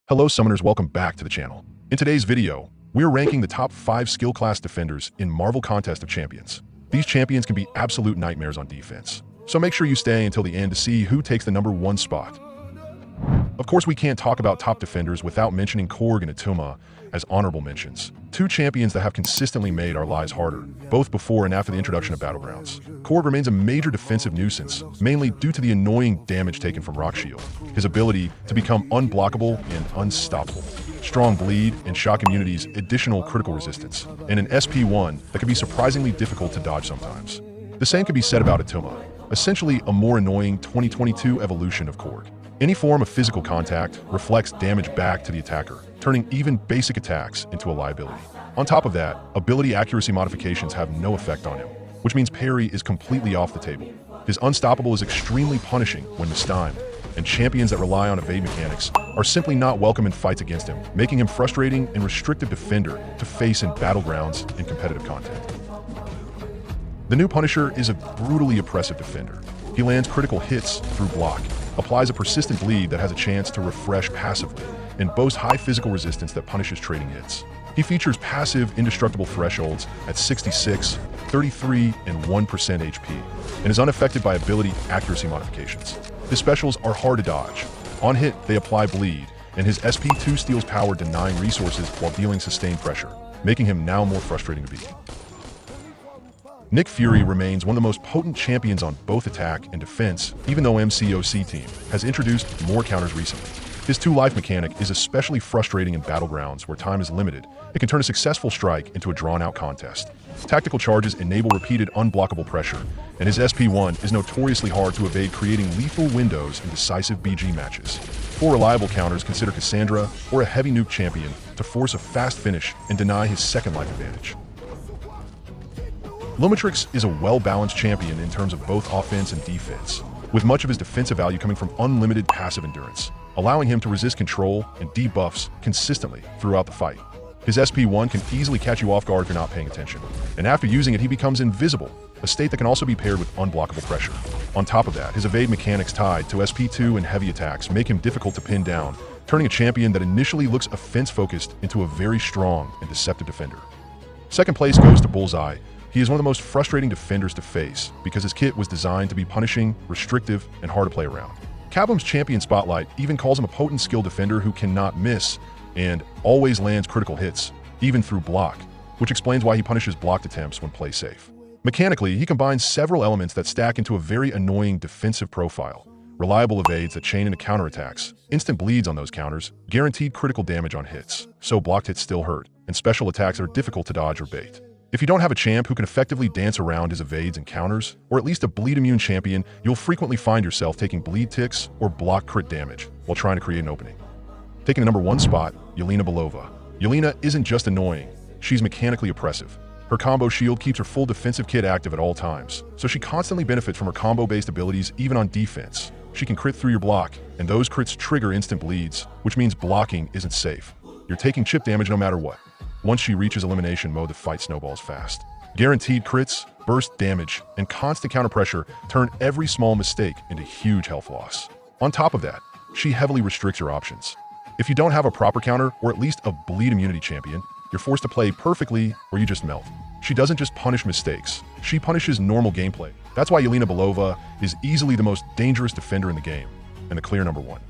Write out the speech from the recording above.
Hello summoners, welcome back to the channel. In today's video, we're ranking the top 5 skill class defenders in Marvel Contest of Champions. These champions can be absolute nightmares on defense, so make sure you stay until the end to see who takes the number 1 spot. Of course, we can't talk about top defenders without mentioning Korg and Attuma as honorable mentions. 2 champions that have consistently made our lives harder, both before and after the introduction of Battlegrounds. Korg remains a major defensive nuisance, mainly due to the annoying damage taken from Rock Shield, his ability to become unblockable and unstoppable, strong bleed and shock immunity's additional critical resistance, and an SP1 that can be surprisingly difficult to dodge sometimes. The same could be said about Attuma, essentially a more annoying 2022 evolution of Korg. Any form of physical contact reflects damage back to the attacker, turning even basic attacks into a liability. On top of that, ability accuracy modifications have no effect on him, which means parry is completely off the table. His unstoppable is extremely punishing when mistimed, and champions that rely on evade mechanics are simply not welcome in fights against him, making him frustrating and restrictive defender to face in battlegrounds and competitive content. The new Punisher is a brutally oppressive defender. He lands critical hits through block, applies a persistent bleed that has a chance to refresh passively, and boasts high physical resistance that punishes trading hits. He features passive indestructible thresholds at 66, 33, and 1% HP, and is unaffected by ability accuracy modifications. His specials are hard to dodge. On hit, they apply bleed, and his SP2 steals power denying resources while dealing sustained pressure, making him now more frustrating to beat. Nick Fury remains one of the most potent champions on both attack and defense, even though MCOC team has introduced more counters recently. His 2-life mechanic is especially frustrating in battlegrounds where time is limited. It can turn a successful strike into a drawn-out contest. Tactical charges enable repeated unblockable pressure, and his SP1 is notoriously hard to evade, creating lethal windows in decisive BG matches. For reliable counters, consider Cassandra or a heavy nuke champion to force a fast finish and deny his second life advantage. Lumitrix is a well-balanced champion in terms of both offense and defense, with much of his defensive value coming from unlimited passive endurance, allowing him to resist control and debuffs consistently throughout the fight. His SP1 can easily catch you off guard if you're not paying attention, and after using it, he becomes invisible, a state that can also be paired with unblockable pressure. On top of that, his evade mechanics tied to SP2 and heavy attacks make him difficult to pin down, turning a champion that initially looks offense-focused into a very strong and deceptive defender. Second place goes to Bullseye. He is one of the most frustrating defenders to face because his kit was designed to be punishing, restrictive, and hard to play around. Kablam's Champion Spotlight even calls him a potent skill defender who cannot miss and always lands critical hits, even through block, which explains why he punishes blocked attempts when play safe. Mechanically, he combines several elements that stack into a very annoying defensive profile. Reliable evades that chain into counterattacks, instant bleeds on those counters, guaranteed critical damage on hits, so blocked hits still hurt, and special attacks that are difficult to dodge or bait. If you don't have a champ who can effectively dance around his evades and counters, or at least a bleed-immune champion, you'll frequently find yourself taking bleed ticks or block crit damage while trying to create an opening. Taking the number 1 spot, Yelena Belova. Yelena isn't just annoying, she's mechanically oppressive. Her combo shield keeps her full defensive kit active at all times, so she constantly benefits from her combo-based abilities even on defense. She can crit through your block, and those crits trigger instant bleeds, which means blocking isn't safe. You're taking chip damage no matter what. Once she reaches elimination mode, the fight snowballs fast. Guaranteed crits, burst damage, and constant counter pressure turn every small mistake into huge health loss. On top of that, she heavily restricts your options. If you don't have a proper counter or at least a bleed immunity champion, you're forced to play perfectly or you just melt. She doesn't just punish mistakes, she punishes normal gameplay. That's why Yelena Belova is easily the most dangerous defender in the game and the clear number 1.